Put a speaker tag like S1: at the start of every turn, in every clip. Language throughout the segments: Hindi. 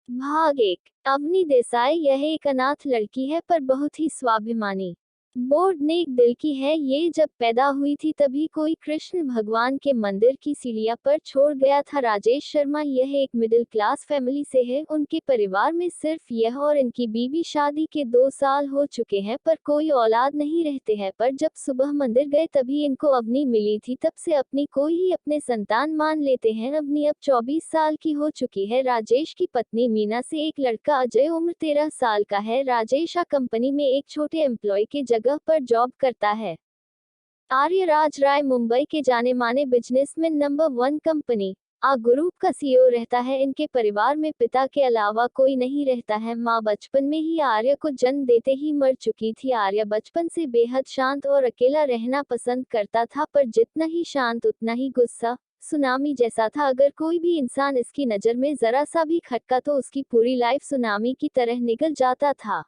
S1: भाग एक। अवनी देसाई यह एक अनाथ लड़की है पर बहुत ही स्वाभिमानी। बोर्ड नेक दिल की है। ये जब पैदा हुई थी तभी कोई कृष्ण भगवान के मंदिर की सीढ़ियां पर छोड़ गया था। राजेश शर्मा यह एक मिडिल क्लास फैमिली से है। उनके परिवार में सिर्फ यह और इनकी बीवी शादी के 2 साल हो चुके हैं पर कोई औलाद नहीं रहते हैं। पर जब सुबह मंदिर गए तभी इनको अवनी मिली थी। तब से अपनी को ही अपने संतान मान लेते हैं। अवनी अब 24 साल की हो चुकी है। राजेश की पत्नी मीना से एक लड़का अजय उम्र 13 साल का है। राजेश कंपनी में एक छोटे एम्प्लॉय के जगह पर जॉब करता है। आर्य राज राय मुंबई के जाने माने बिजनेसमैन नंबर 1 कंपनी आ ग्रुप का सीईओ रहता है। इनके परिवार में पिता के अलावा कोई नहीं रहता है। मां बचपन में ही आर्य को जन्म देते ही मर चुकी थी। आर्य बचपन से बेहद शांत और अकेला रहना पसंद करता था पर जितना ही शांत उतना ही गुस्सा सुनामी जैसा था। अगर कोई भी इंसान इसकी नजर में जरा सा भी खटका तो उसकी पूरी लाइफ सुनामी की तरह निकल जाता था।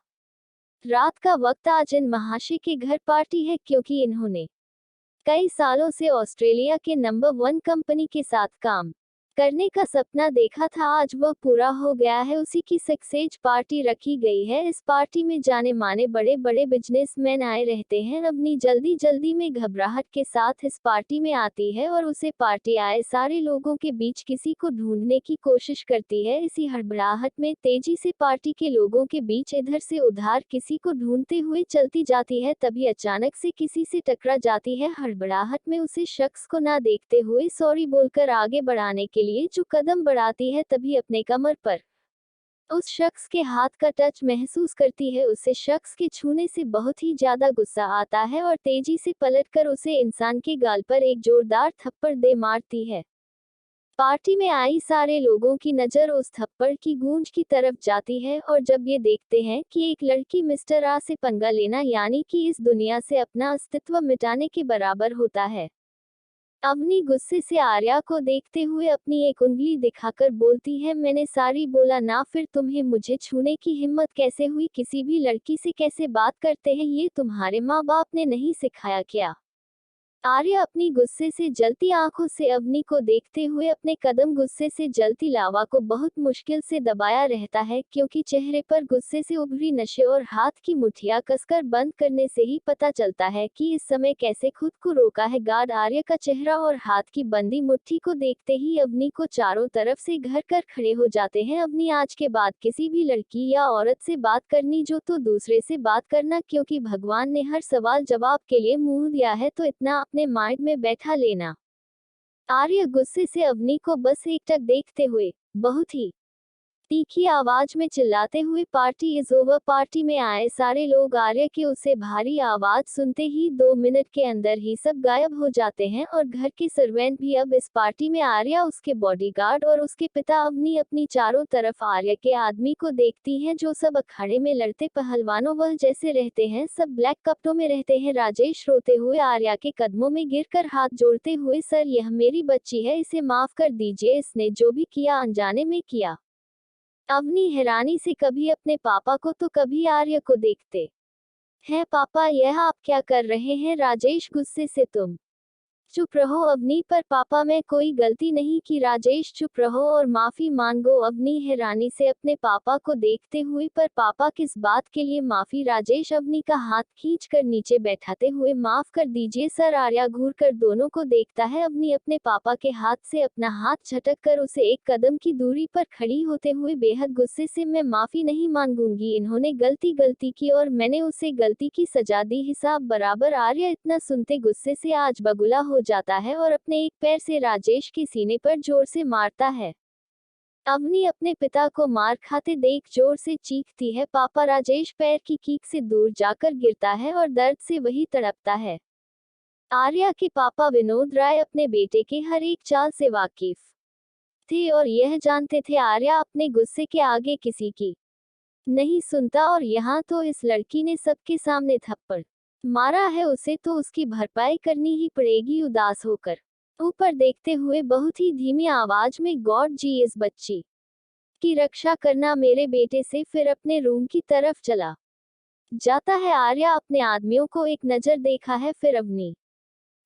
S1: रात का वक्त आज इन महाशय के घर पार्टी है क्योंकि इन्होंने कई सालों से ऑस्ट्रेलिया के नंबर 1 कंपनी के साथ काम करने का सपना देखा था। आज वह पूरा हो गया है। उसी की सक्सेस पार्टी रखी गई है। इस पार्टी में जाने माने बड़े बड़े बिजनेसमैन आए रहते हैं। अवनी जल्दी जल्दी में घबराहट के साथ इस पार्टी में आती है और उसे पार्टी आए सारे लोगों के बीच किसी को ढूंढने की कोशिश करती है। इसी हड़बड़ाहट में तेजी से पार्टी के लोगों के बीच इधर से उधार किसी को ढूंढते हुए चलती जाती है। तभी अचानक से किसी से टकरा जाती है। हड़बड़ाहट में उसे शख्स को ना देखते हुए सॉरी बोलकर आगे बढ़ाने के लिए जो कदम बढ़ाती है तभी अपने कमर पर उस शख्स के हाथ का टच महसूस करती है। उसे शख्स के छूने से बहुत ही ज्यादा गुस्सा आता है और तेजी से पलटकर उसे इंसान के गाल पर एक जोरदार थप्पड़ दे मारती है। पार्टी में आई सारे लोगों की नजर उस थप्पड़ की गूंज की तरफ जाती है और जब ये देखते हैं कि एक लड़की मिस्टर आ से पंगा लेना यानी कि इस दुनिया से अपना अस्तित्व मिटाने के बराबर होता है। अवनी गुस्से से आर्या को देखते हुए अपनी एक उंगली दिखाकर बोलती है, मैंने सारी बोला ना, फिर तुम्हें मुझे छूने की हिम्मत कैसे हुई? किसी भी लड़की से कैसे बात करते हैं? ये तुम्हारे माँ बाप ने नहीं सिखाया क्या? आर्य अपनी गुस्से से जलती आंखों से अवनी को देखते हुए अपने कदम गुस्से से जलती लावा को बहुत मुश्किल से दबाया रहता है क्योंकि चेहरे पर गुस्से से उभरी नशे और हाथ की मुठ्ठियां कसकर बंद करने से ही पता चलता है कि इस समय कैसे खुद को रोका है। गार्ड आर्य का चेहरा और हाथ की बंदी मुट्ठी को देखते ही अवनी को चारों तरफ से घर कर खड़े हो जाते हैं। अवनी आज के बाद किसी भी लड़की या औरत से बात करनी जो तो दूसरे से बात करना, क्योंकि भगवान ने हर सवाल जवाब के लिए मुंह दिया है तो इतना अपने माइंड में बैठा लेना। आर्य गुस्से से अवनी को बस एकटक देखते हुए बहुत ही तीखी आवाज में चिल्लाते हुए पार्टी इज ओवर। पार्टी में आए सारे लोग आर्य के उसे भारी आवाज सुनते ही 2 मिनट के अंदर ही सब गायब हो जाते हैं और घर के सर्वेंट भी अब इस पार्टी में आर्य, उसके बॉडीगार्ड और उसके पिता अवनी अपनी चारों तरफ आर्य के आदमी को देखती हैं जो सब अखाड़े में लड़ते पहलवानों वह जैसे रहते हैं। सब ब्लैक कपड़ों में रहते हैं। राजेश रोते हुए आर्या के कदमों में गिरकर हाथ जोड़ते हुए, सर यह मेरी बच्ची है, इसे माफ कर दीजिए, इसने जो भी किया अनजाने में किया। अवनी हैरानी से कभी अपने पापा को तो कभी आर्य को देखते हैं। पापा यह आप क्या कर रहे हैं? राजेश गुस्से से, तुम चुप रहो अवनी, पर पापा मैं कोई गलती नहीं की। राजेश चुप रहो और माफी मांगो। अवनी हैरानी से अपने पापा को देखते हुए, पर पापा किस बात के लिए माफी? राजेश अवनी का हाथ खींचकर नीचे बैठाते हुए, माफ कर दीजिए सर। आर्या घूर कर दोनों को देखता है। अवनी अपने पापा के हाथ से अपना हाथ झटक कर उसे एक कदम की दूरी पर खड़ी होते हुए बेहद गुस्से से, मैं माफी नहीं मांगूंगी, इन्होंने गलती की और मैंने उसे गलती की सजा दी, हिसाब बराबर। आर्या इतना सुनते गुस्से से आज बगुला हो जाता है और अपने एक पैर से राजेश के सीने पर जोर से मारता है। अवनी अपने पिता को मार खाते देख जोर से चीखती है, पापा! राजेश पैर की कीक से दूर जाकर गिरता है और दर्द से वही तड़पता है। आर्या के पापा विनोद राय अपने बेटे के हर एक चाल से वाकिफ थे और यह जानते थे आर्या अपने गुस्से के आगे किसी की नहीं सुनता, और यहाँ तो इस लड़की ने सबके सामने थप्पड़ मारा है, उसे तो उसकी भरपाई करनी ही पड़ेगी। उदास होकर ऊपर देखते हुए बहुत ही धीमी आवाज में, गॉड जी इस बच्ची की रक्षा करना मेरे बेटे से, फिर अपने रूम की तरफ चला जाता है। आर्या अपने आदमियों को एक नजर देखा है, फिर अवनी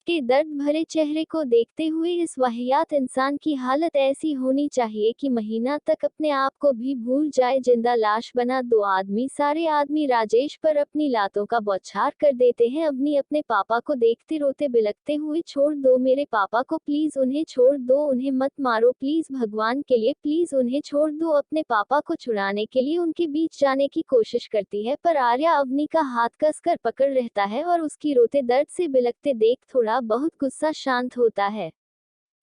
S1: के दर्द भरे चेहरे को देखते हुए इस वाहियात इंसान की हालत ऐसी होनी चाहिए कि महीना तक अपने आप को भी भूल जाए। जिंदा लाश बना दो आदमी। सारे आदमी राजेश पर अपनी लातों का बौछार कर देते हैं। अवनी अपने पापा को देखते रोते बिलखते हुए, छोड़ दो मेरे पापा को प्लीज, उन्हें छोड़ दो, उन्हें मत मारो प्लीज, भगवान के लिए प्लीज उन्हें छोड़ दो। अपने पापा को छुड़ाने के लिए उनके बीच जाने की कोशिश करती है, पर आर्या अवनी का हाथ कसकर पकड़ रहता है और उसकी रोते दर्द से बिलखते देख थोड़ा बहुत गुस्सा शांत होता है।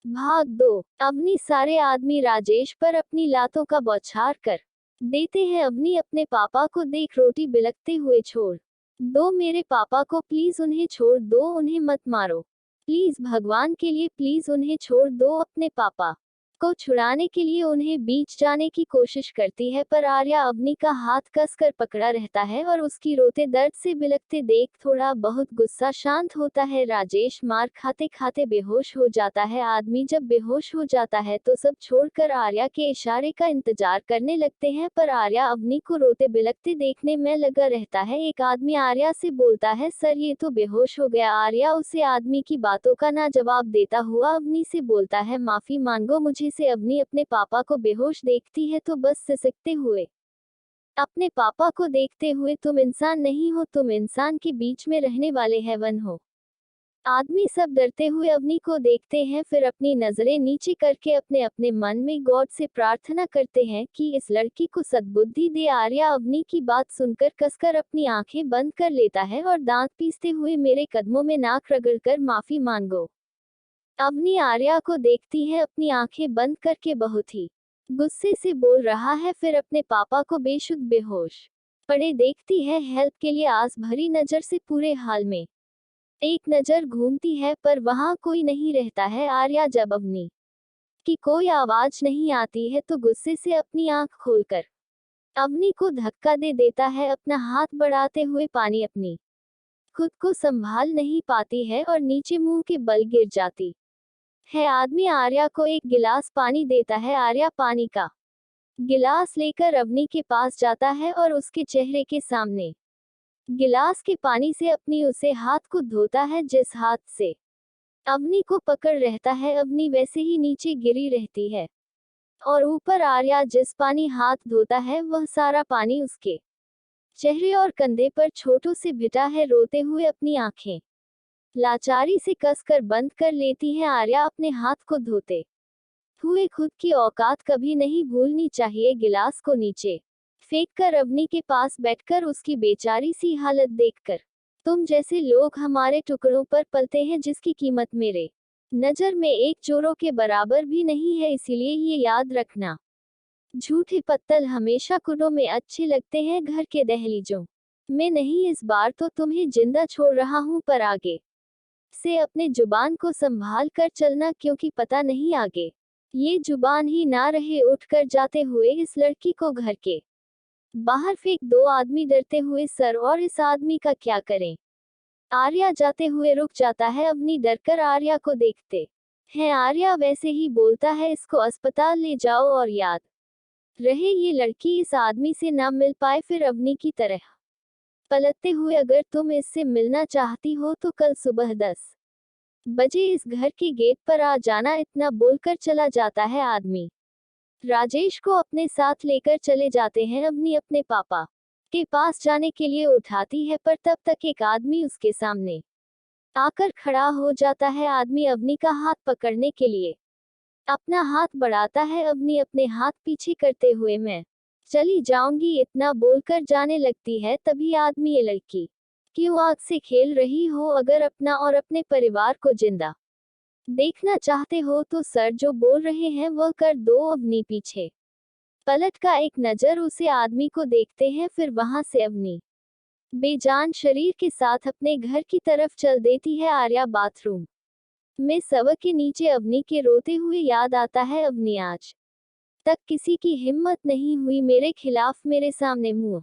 S1: भाग दो। अवनी सारे आदमी राजेश पर अपनी लातों का बौछार कर देते हैं। अवनी अपने पापा को देख रोटी बिलखते हुए, छोड़ दो मेरे पापा को प्लीज, उन्हें छोड़ दो, उन्हें मत मारो प्लीज, भगवान के लिए प्लीज उन्हें छोड़ दो। अपने पापा को छुड़ाने के लिए उन्हें बीच जाने की कोशिश करती है, पर आर्या अवनी का हाथ कसकर पकड़ा रहता है और उसकी रोते दर्द से बिलखते देख थोड़ा बहुत गुस्सा शांत होता है। राजेश मार खाते खाते बेहोश हो जाता है। आदमी जब बेहोश हो जाता है तो सब छोड़कर आर्या के इशारे का इंतजार करने लगते हैं, पर आर्या अवनी को रोते बिलखते देखने में लगा रहता है। एक आदमी आर्या से बोलता है, सर ये तो बेहोश हो गया। आर्या उसे आदमी की बातों का ना जवाब देता हुआ अवनी से बोलता है, माफी मांगो मुझे से। अवनी अपने पापा को बेहोश देखती है तो बस सिसकते हुए अपने पापा को देखते हुए, तुम इंसान नहीं हो, तुम इंसान के बीच में रहने वाले हैवन हो। आदमी सब डरते हुए अवनी को देखते हैं, फिर अपनी नजरें नीचे करके अपने अपने मन में गॉड से प्रार्थना करते हैं कि इस लड़की को सद्बुद्धि दे। आर्या अवनी की बात सुनकर कसकर अपनी आंखें बंद कर लेता है और दांत पीसते हुए, मेरे कदमों में नाक रगड़कर माफी मांगो। अवनी आर्या को देखती है, अपनी आंखें बंद करके बहुत ही गुस्से से बोल रहा है, फिर अपने पापा को बेशुद्ध बेहोश पड़े देखती है। हेल्प के लिए आस भरी नजर से पूरे हाल में एक नजर घूमती है, पर वहां कोई नहीं रहता है। आर्या जब अवनी की कोई आवाज नहीं आती है तो गुस्से से अपनी आंख खोलकर अवनी को धक्का दे देता है। अपना हाथ बढ़ाते हुए पानी अपनी खुद को संभाल नहीं पाती है और नीचे मुंह के बल गिर जाती है। आदमी आर्या को एक गिलास पानी देता है। आर्या पानी का गिलास लेकर अवनी के पास जाता है और उसके चेहरे के सामने गिलास के पानी से अपनी उसे हाथ को धोता है, जिस हाथ से अवनी को पकड़ रहता है। अवनी वैसे ही नीचे गिरी रहती है और ऊपर आर्या जिस पानी हाथ धोता है वह सारा पानी उसके चेहरे और कंधे पर छोटों से भिटा है। रोते हुए अपनी आंखें लाचारी से कसकर बंद कर लेती है। आर्या अपने हाथ को धोते हुए खुद की औकात कभी नहीं भूलनी चाहिए। गिलास को नीचे फेंक कर अवनी के पास बैठकर उसकी बेचारी सी हालत देखकर, तुम जैसे लोग हमारे टुकड़ों पर पलते हैं जिसकी कीमत मेरे नजर में एक चोरों के बराबर भी नहीं है, इसीलिए ये याद रखना, झूठे पत्तल हमेशा कुड़ों में अच्छे लगते हैं, घर के दहलीजों में नहीं। इस बार तो तुम्हें जिंदा छोड़ रहा हूं, पर आगे से अपने जुबान को संभाल कर चलना, क्योंकि पता नहीं आगे ये जुबान ही ना रहे। उठकर जाते हुए इस लड़की को घर के बाहर फेंक दो। आदमी डरते हुए, सर और इस आदमी का क्या करें। आर्या जाते हुए रुक जाता है। अवनी डरकर आर्या को देखते हैं। आर्या वैसे ही बोलता है, इसको अस्पताल ले जाओ और याद रहे ये लड़की इस आदमी से ना मिल पाए। फिर अवनी की तरह पलटते हुए, अगर तुम इससे मिलना चाहती हो तो कल सुबह 10 बजे इस घर के गेट पर आ जाना। इतना बोलकर चला जाता है आदमी। राजेश को अपने साथ लेकर चले जाते हैं। अवनी अपने पापा के पास जाने के लिए उठाती है, पर तब तक एक आदमी उसके सामने आकर खड़ा हो जाता है। आदमी अवनी का हाथ पकड़ने के लिए अपना हाथ बढ़ाता है। अवनी अपने हाथ पीछे करते हुए, मैं चली जाऊंगी इतना बोलकर जाने लगती है। तभी आदमी, ये लड़की क्यों आग से खेल रही हो, अगर अपना और अपने परिवार को जिंदा देखना चाहते हो तो सर जो बोल रहे हैं वह कर दो। अवनी पीछे पलट का एक नजर उसे आदमी को देखते हैं, फिर वहां से अवनी बेजान शरीर के साथ अपने घर की तरफ चल देती है। आर्या बाथरूम में शव के नीचे अवनी के रोते हुए याद आता है, अवनी आज तक किसी की हिम्मत नहीं हुई मेरे खिलाफ मेरे सामने मुंह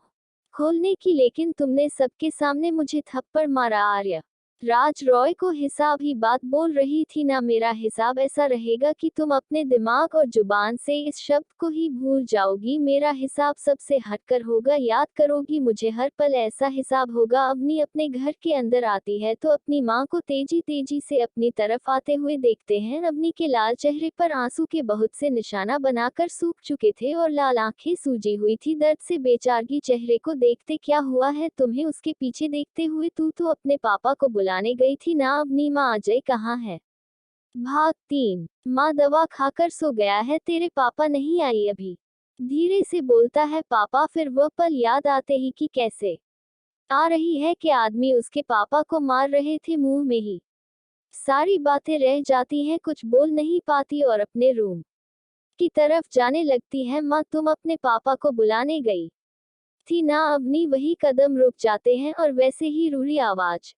S1: खोलने की, लेकिन तुमने सबके सामने मुझे थप्पड़ मारा। आर्या राज रॉय को हिसाब ही बात बोल रही थी ना, मेरा हिसाब ऐसा रहेगा कि तुम अपने दिमाग और जुबान से इस शब्द को ही भूल जाओगी। मेरा हिसाब सबसे हटकर होगा, याद करोगी मुझे हर पल। ऐसा हिसाब होगा। अवनी अपने घर के अंदर आती है तो अपनी माँ को तेजी तेजी से अपनी तरफ आते हुए देखते हैं। अवनी के लाल चेहरे पर आंसू के बहुत से निशाना बनाकर सूख चुके थे और लाल आंखें सूजी हुई थी दर्द से बेचारगी चेहरे को देखते। क्या हुआ है तुम्हें? उसके पीछे देखते हुए, तू तो अपने पापा को बुलाने गई थी ना। अवनी, माँ अजय कहाँ है? भाग 3। माँ दवा खाकर सो गया है, तेरे पापा नहीं आई अभी? धीरे से बोलता है पापा। फिर वह पल याद आते ही कि कैसे आ रही है कि आदमी उसके पापा को मार रहे थे। मुंह में ही सारी बातें रह जाती हैं, कुछ बोल नहीं पाती और अपने रूम की तरफ जाने लगती है। माँ, तुम अपने पापा को बुलाने गई थी ना? अवनी, वही कदम रुक जाते हैं और वैसे ही रूरी आवाज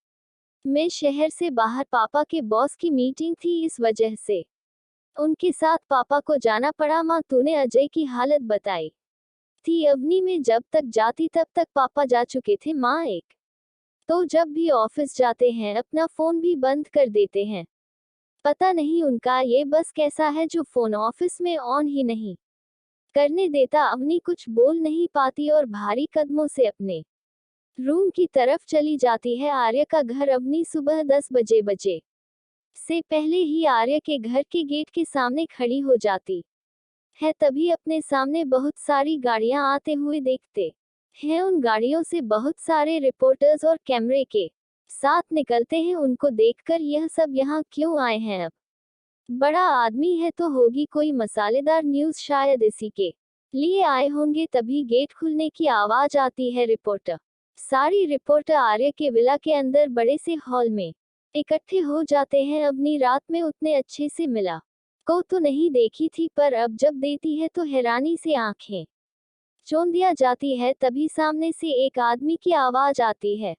S1: में शहर से बाहर पापा के बॉस की मीटिंग थी, इस वजह से उनके साथ पापा को जाना पड़ा। माँ, तूने अजय की हालत बताई थी अवनी? में जब तक जाती तब तक पापा जा चुके थे माँ। एक तो जब भी ऑफिस जाते हैं अपना फोन भी बंद कर देते हैं। पता नहीं उनका ये बस कैसा है जो फोन ऑफिस में ऑन ही नहीं करने देता। अवनी कुछ बोल नहीं पाती और भारी कदमों से अपने रूम की तरफ चली जाती है। आर्य का घर। अवनी सुबह 10 बजे से पहले ही आर्य के घर के गेट के सामने खड़ी हो जाती है। तभी अपने सामने बहुत सारी गाड़ियां आते हुए देखते हैं। उन गाड़ियों से बहुत सारे रिपोर्टर्स और कैमरे के साथ निकलते हैं। उनको देखकर यह सब यहाँ क्यों आए हैं? अब बड़ा आदमी है तो होगी कोई मसालेदार न्यूज़, शायद इसी के लिए आए होंगे। तभी गेट खुलने की आवाज आती है। रिपोर्टर सारी रिपोर्टर आर्य के विला के अंदर बड़े से हॉल में इकट्ठे हो जाते हैं। अवनी रात में उतने अच्छे से मिला को तो नहीं देखी थी, पर अब जब देती है तो हैरानी से आंखें चौंध दिया जाती है। तभी सामने से एक आदमी की आवाज आती है,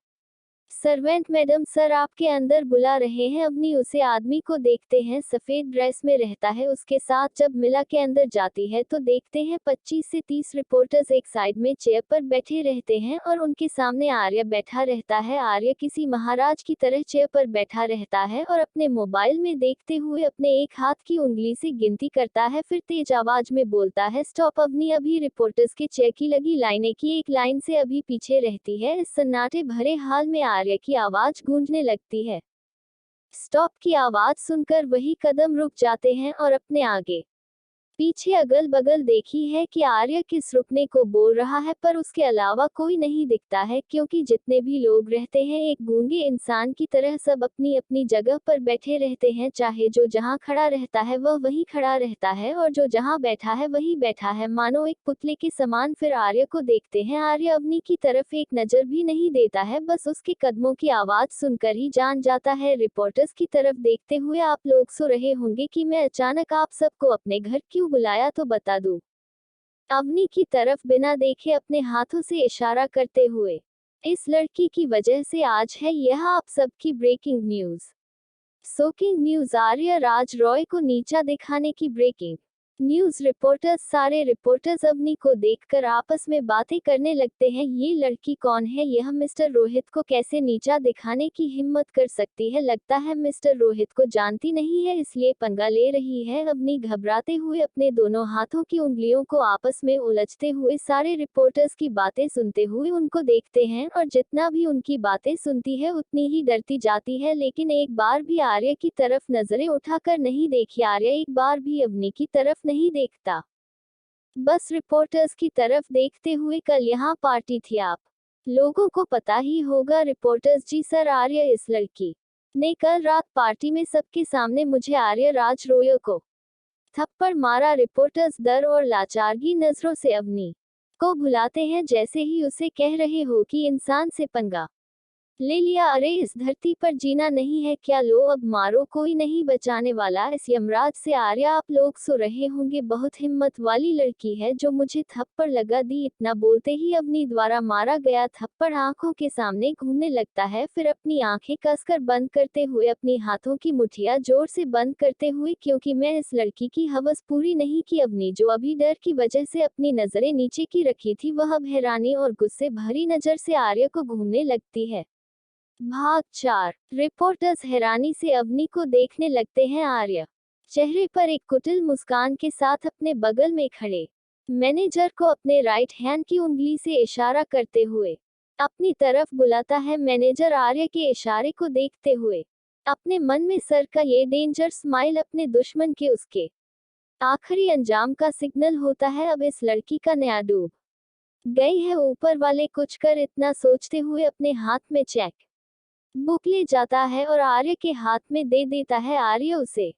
S1: सर्वेंट मैडम सर आपके अंदर बुला रहे हैं। अवनी उसे आदमी को देखते हैं, सफेद ड्रेस में रहता है उसके साथ। जब मिला के अंदर जाती है तो देखते हैं 25 से 30 रिपोर्टर्स एक साइड में चेयर पर बैठे रहते हैं और उनके सामने आर्य बैठा रहता है। आर्य किसी महाराज की तरह चेयर पर बैठा रहता है और अपने मोबाइल में देखते हुए अपने एक हाथ की उंगली से गिनती करता है। फिर तेज आवाज में बोलता है, स्टॉप। अवनी अभी रिपोर्टर्स के चेयर की लगी लाइनें की एक लाइन से अभी पीछे रहती है। इस सन्नाटे भरे हाल में आर्य की आवाज गूंजने लगती है। स्टॉप की आवाज सुनकर वही कदम रुक जाते हैं और अपने आगे पीछे अगल बगल देखी है कि आर्य किस रुकने को बोल रहा है, पर उसके अलावा कोई नहीं दिखता है, क्योंकि जितने भी लोग रहते हैं एक गूंगे इंसान की तरह सब अपनी अपनी जगह पर बैठे रहते हैं। चाहे जो जहां खड़ा रहता है वह वहीं खड़ा रहता है और जो जहां बैठा है वहीं बैठा है, मानो एक पुतले के समान। फिर आर्य को देखते हैं। आर्य अवनी की तरफ एक नजर भी नहीं देता है, बस उसके कदमों की आवाज सुनकर ही जान जाता है। रिपोर्टर्स की तरफ देखते हुए, आप लोग सो रहे होंगे कि मैं अचानक आप सबको अपने घर क्यों बुलाया तो बता दूं। अवनी की तरफ बिना देखे अपने हाथों से इशारा करते हुए, इस लड़की की वजह से आज है यह आप सबकी ब्रेकिंग न्यूज। शॉकिंग न्यूज, आर्य राज रॉय को नीचा दिखाने की ब्रेकिंग न्यूज। रिपोर्टर्स सारे रिपोर्टर्स अवनी को देखकर आपस में बातें करने लगते हैं। ये लड़की कौन है? यह मिस्टर रोहित को कैसे नीचा दिखाने की हिम्मत कर सकती है? लगता है मिस्टर रोहित को जानती नहीं है, इसलिए पंगा ले रही है। अवनी घबराते हुए अपने दोनों हाथों की उंगलियों को आपस में उलझते हुए सारे रिपोर्टर्स की बातें सुनते हुए उनको देखते हैं और जितना भी उनकी बातें सुनती है उतनी ही डरती जाती है। लेकिन एक बार भी आर्य की तरफ नजरें उठाकर नहीं देखी। आर्य एक बार भी अवनी की तरफ नहीं देखता, बस रिपोर्टर्स की तरफ देखते हुए। कल यहाँ पार्टी थी, आप लोगों को पता ही होगा। रिपोर्टर्स, जी सर। आर्य, इस लड़की ने कल रात पार्टी में सबके सामने मुझे आर्य राज रॉय को थप्पड़ मारा। रिपोर्टर्स डर और लाचारगी नजरों से अवनी को भुलाते हैं, जैसे ही उसे कह रहे हो कि इंसान से पंगा ले लिया। अरे इस धरती पर जीना नहीं है क्या? लो अब मारो, कोई नहीं बचाने वाला इस यमराज से। आर्य, आप लोग सो रहे होंगे, बहुत हिम्मत वाली लड़की है जो मुझे थप्पड़ लगा दी। इतना बोलते ही अवनी द्वारा मारा गया थप्पड़ आंखों के सामने घूमने लगता है। फिर अपनी आंखें कसकर बंद करते हुए, अपनी हाथों की मुठ्ठियां जोर से बंद करते हुए, क्योंकि मैं इस लड़की की हवस पूरी नहीं की। अवनी जो अभी डर की वजह से अपनी नजरें नीचे की रखी थी, वह अब हैरानी और गुस्से भरी नजर से आर्य को घूमने लगती है। भाग 4। रिपोर्टर्स हैरानी से अवनी को देखने लगते हैं। आर्य चेहरे पर एक कुटिल मुस्कान के साथ अपने बगल में खड़े मैनेजर को अपने राइट हैंड की उंगली से इशारा करते हुए अपनी तरफ बुलाता है। मैनेजर आर्य के इशारे को देखते हुए अपने मन में सर का ये डेंजर स्माइल अपने दुश्मन के उसके आखिरी अंजाम का सिग्नल होता है। अब इस लड़की का नया डूब गई है, ऊपर वाले कुछ कर, इतना सोचते हुए अपने हाथ में चेक बुक ले जाता है और आर्य के हाथ में दे देता है। आर्य उसे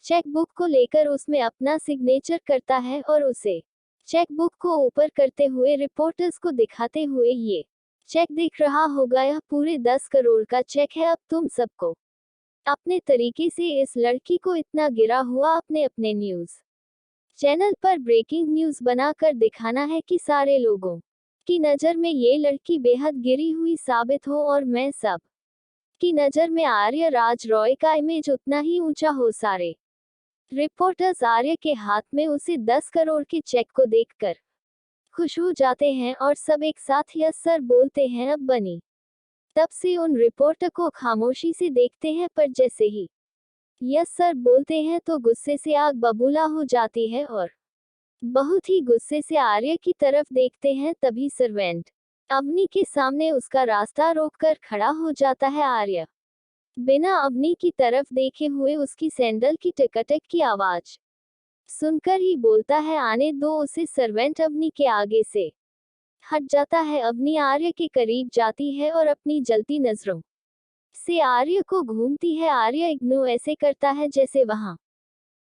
S1: चेक बुक को लेकर उसमें अपना सिग्नेचर करता है और उसे चेक बुक को ऊपर करते हुए रिपोर्टर्स को दिखाते हुए, ये चेक दिख रहा होगा, यह पूरे 10 करोड़ का चेक है। अब तुम सबको अपने तरीके से इस लड़की को इतना गिरा हुआ अपने अपने न्यूज चैनल पर ब्रेकिंग न्यूज बनाकर दिखाना है कि सारे लोगों की नज़र में ये लड़की बेहद गिरी हुई साबित हो और मैं सब की नज़र में आर्य राज रॉय का इमेज उतना ही ऊंचा हो। सारे रिपोर्टर्स आर्य के हाथ में उसे 10 करोड़ के चेक को देखकर खुश हो जाते हैं और सब एक साथ यस सर बोलते हैं। अब बनी तब से उन रिपोर्टर को खामोशी से देखते हैं, पर जैसे ही यस सर बोलते हैं तो गुस्से से आग बबूला हो जाती है और बहुत ही गुस्से से आर्य की तरफ देखते हैं। तभी सर्वेंट अवनी के सामने उसका रास्ता रोककर खड़ा हो जाता है। आर्य बिना अवनी की तरफ देखे हुए उसकी सैंडल की टिकटक की आवाज सुनकर ही बोलता है, आने दो उसे। सर्वेंट अवनी के आगे से हट जाता है। अवनी आर्य के करीब जाती है और अपनी जलती नजरों से आर्य को घूमती है। आर्य इग्नोर ऐसे करता है जैसे वहां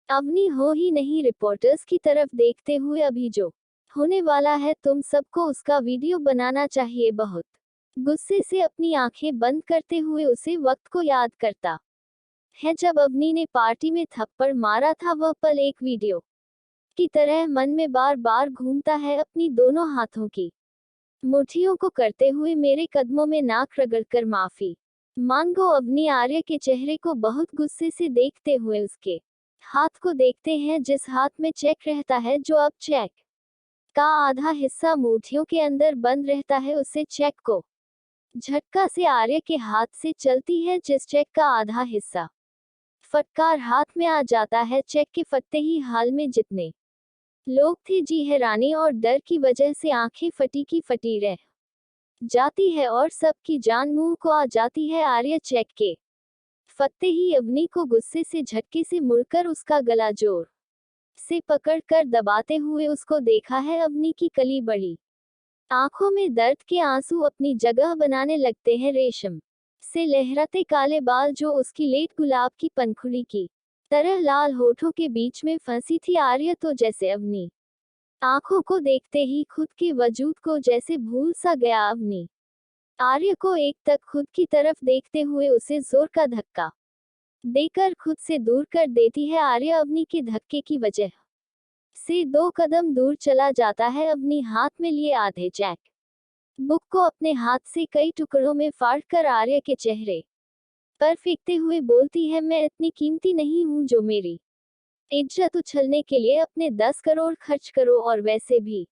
S1: अवनी हो ही नहीं। रिपोर्टर्स की तरफ देखते हुए, अभी जो होने वाला है तुम सबको उसका वीडियो बनाना चाहिए। बहुत गुस्से से अपनी आंखें बंद करते हुए उसे वक्त को याद करता है जब अवनी ने पार्टी में थप्पड़ मारा था। वह पल एक वीडियो की तरह मन में बार बार घूमता है। अपनी दोनों हाथों की मुट्ठियों को करते हुए मेरे कदमों में नाक रगड़कर माफी मांगो। अवनी आर्य के चेहरे को बहुत गुस्से से देखते हुए उसके हाथ को देखते हैं, जिस हाथ में चेक रहता है, जो अब चेक का आधा हिस्सा मुट्ठियों के अंदर बंद रहता है। उसे चेक को झटका से आर्य के हाथ से चलती है, जिस चेक का आधा हिस्सा फटकार हाथ में आ जाता है। चेक के फटते ही हाल में जितने लोग थे, जी हैरानी और डर की वजह से आंखें फटी की फटी रह जाती है और सबकी जान मुंह को आ जाती है। आर्य चेक के फटते ही अवनी को गुस्से से झटके से मुड़कर उसका गला जोर से पकड़कर दबाते हुए उसको देखा है। अवनी की कली बड़ी आंखों में दर्द के आंसू अपनी जगह बनाने लगते हैं। रेशम से लहराते काले बाल जो उसकी लेट गुलाब की पंखुड़ी की तरह लाल होठों के बीच में फंसी थी। आर्य तो जैसे अवनी आंखों को देखते ही खुद के वजूद को जैसे भूल सा गया। अवनी आर्य को एक तक खुद की तरफ देखते हुए उसे जोर का धक्का देकर खुद से दूर कर देती है। आर्य अवनी के धक्के की वजह से 2 कदम दूर चला जाता है। अवनी हाथ में लिए आधे चेक बुक को अपने हाथ से कई टुकड़ों में फाड़कर आर्य के चेहरे पर फेंकते हुए बोलती है, मैं इतनी कीमती नहीं हूं जो मेरी इज्जत उछलने के लिए अपने 10 करोड़ खर्च करो, और वैसे भी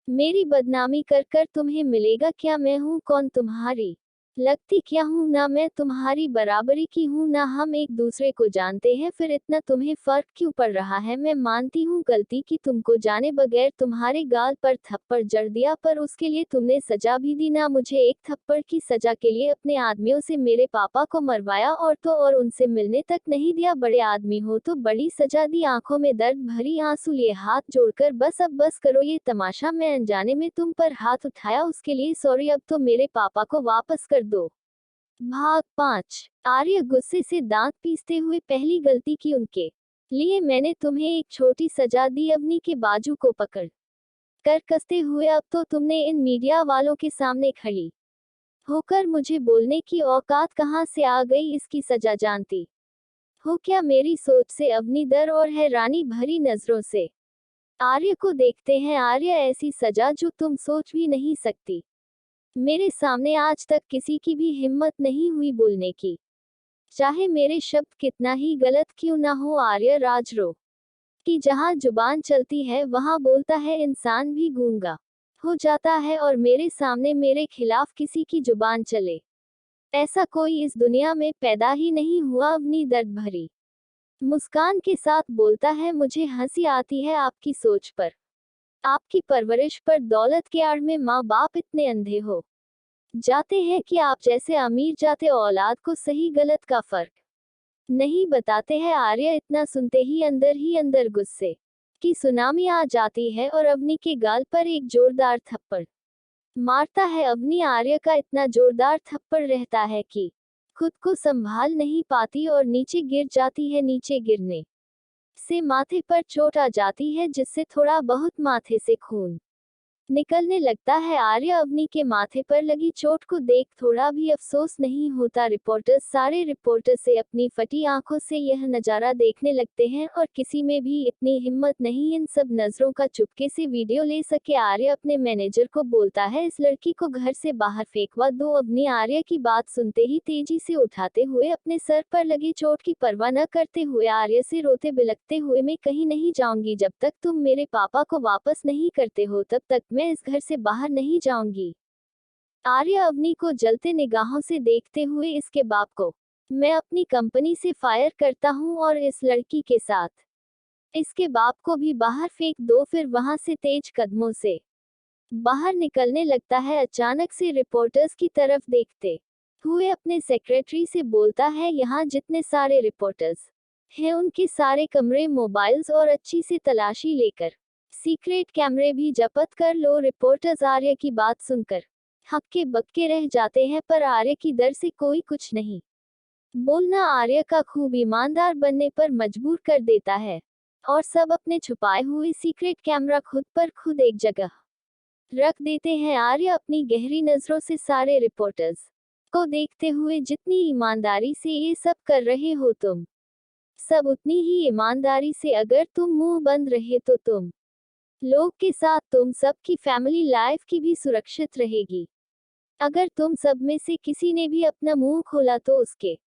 S1: मेरी बदनामी कर कर तुम्हें मिलेगा क्या? मैं हूं कौन तुम्हारी लगती क्या हूं? ना मैं तुम्हारी बराबरी की हूं, ना हम एक दूसरे को जानते हैं, फिर इतना तुम्हें फर्क क्यों पड़ रहा है? मैं मानती हूं गलती की, तुमको जाने बगैर तुम्हारे गाल पर थप्पड़ जड़ दिया, पर उसके लिए तुमने सजा भी दी ना। मुझे एक थप्पड़ की सजा के लिए अपने आदमियों से मेरे पापा को मरवाया और तो और उनसे मिलने तक नहीं दिया। बड़े आदमी हो तो बड़ी सजा दी। आंखों में दर्द भरी आंसू लिए हाथ जोड़कर, बस अब बस करो ये तमाशा, मैं अनजाने में तुम पर हाथ उठाया, उसके लिए सॉरी, अब तो मेरे पापा को वापस कर दो। भाग 5। आर्य गुस्से से दांत पीसते हुए, पहली गलती की उनके लिए मैंने तुम्हें एक छोटी सजा दी। अवनी के बाजू को पकड़ कर कसते हुए, अब तो तुमने इन मीडिया वालों के सामने खड़ी होकर मुझे बोलने की औकात कहां से आ गई? इसकी सजा जानती हो क्या? मेरी सोच से अवनी डर और हैरानी भरी नजरों से आर्य को देखते हैं। आर्य, ऐसी सजा जो तुम सोच भी नहीं सकती। मेरे सामने आज तक किसी की भी हिम्मत नहीं हुई बोलने की, चाहे मेरे शब्द कितना ही गलत क्यों ना हो। आर्य राजरो कि जहां जुबान चलती है वहां बोलता है इंसान भी गूंगा हो जाता है, और मेरे सामने मेरे खिलाफ किसी की जुबान चले ऐसा कोई इस दुनिया में पैदा ही नहीं हुआ। अवनी दर्द भरी मुस्कान के साथ बोलता है, मुझे हंसी आती है आपकी सोच पर, आपकी परवरिश पर। दौलत के आड़ में माँ बाप इतने अंधे हो जाते हैं कि आप जैसे अमीर जाते औलाद को सही गलत का फर्क नहीं बताते हैं। आर्य इतना सुनते ही अंदर गुस्से की सुनामी आ जाती है और अवनी के गाल पर एक जोरदार थप्पड़ मारता है। अवनी आर्य का इतना जोरदार थप्पड़ रहता है कि खुद को संभाल नहीं पाती और नीचे गिर जाती है। नीचे गिरने से माथे पर चोट आ जाती है, जिससे थोड़ा बहुत माथे से खून निकलने लगता है। आर्य अवनी के माथे पर लगी चोट को देख थोड़ा भी अफसोस नहीं होता। सारे रिपोर्टर्स से अपनी फटी आंखों से यह नज़ारा देखने लगते हैं और किसी में भी इतनी हिम्मत नहीं इन सब नजरों का चुपके से वीडियो ले सके। आर्य अपने मैनेजर को बोलता है, इस लड़की को घर से बाहर फेंकवा दो। अवनी आर्य की बात सुनते ही तेजी से उठाते हुए अपने सर पर लगी चोट की परवाह न करते हुए आर्य से रोते बिलखते हुए, मैं कहीं नहीं जाऊंगी जब तक तुम मेरे पापा को वापस नहीं करते हो, तब तक मैं इस घर से बाहर नहीं जाऊंगी। आर्य अवनी को जलते निगाहों से देखते हुए, इसके बाप को मैं अपनी कंपनी से फायर करता हूं और इस लड़की के साथ इसके बाप को भी बाहर फेंक दो। फिर वहां से तेज कदमों से बाहर निकलने लगता है। अचानक से रिपोर्टर्स की तरफ देखते हुए अपने सेक्रेटरी से बोलता है, यहाँ जितने सारे रिपोर्टर्स हैं उनके सारे कमरे, मोबाइल्स और अच्छी से तलाशी लेकर सीक्रेट कैमरे भी जब्त कर लो। रिपोर्टर्स आर्य की बात सुनकर हक्के बक्के रह जाते हैं, पर आर्य की डर से कोई कुछ नहीं बोलना आर्य का खूब ईमानदार बनने पर मजबूर कर देता है और सब अपने छुपाए हुए सीक्रेट कैमरा खुद पर खुद एक जगह रख देते हैं। आर्य अपनी गहरी नजरों से सारे रिपोर्टर्स को देखते हुए, जितनी ईमानदारी से ये सब कर रहे हो तुम सब, उतनी ही ईमानदारी से अगर तुम मुंह बंद रहे तो तुम लोग के साथ तुम सब की फैमिली लाइफ की भी सुरक्षित रहेगी। अगर तुम सब में से किसी ने भी अपना मुंह खोला तो उसके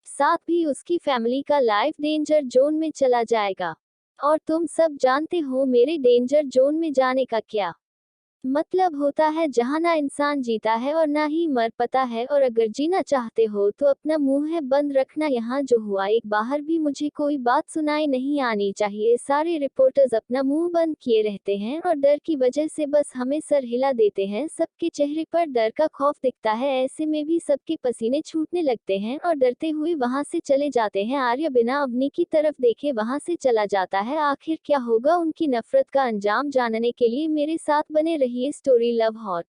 S1: साथ भी उसकी फैमिली का लाइफ डेंजर जोन में चला जाएगा। और तुम सब जानते हो मेरे डेंजर जोन में जाने का क्या मतलब होता है, जहाँ ना इंसान जीता है और ना ही मर पाता है। और अगर जीना चाहते हो तो अपना मुंह है बंद रखना। यहाँ जो हुआ एक बाहर भी मुझे कोई बात सुनाई नहीं आनी चाहिए। सारे रिपोर्टर्स अपना मुंह बंद किए रहते हैं और डर की वजह से बस हमें सर हिला देते हैं। सबके चेहरे पर डर का खौफ दिखता है, ऐसे में भी सबके पसीने छूटने लगते हैं और डरते हुए वहां से चले जाते हैं। आर्य बिना अवनी की तरफ देखे वहां से चला जाता है। आखिर क्या होगा उनकी नफरत का अंजाम जानने के लिए मेरे साथ बने रहिए। Story love hot.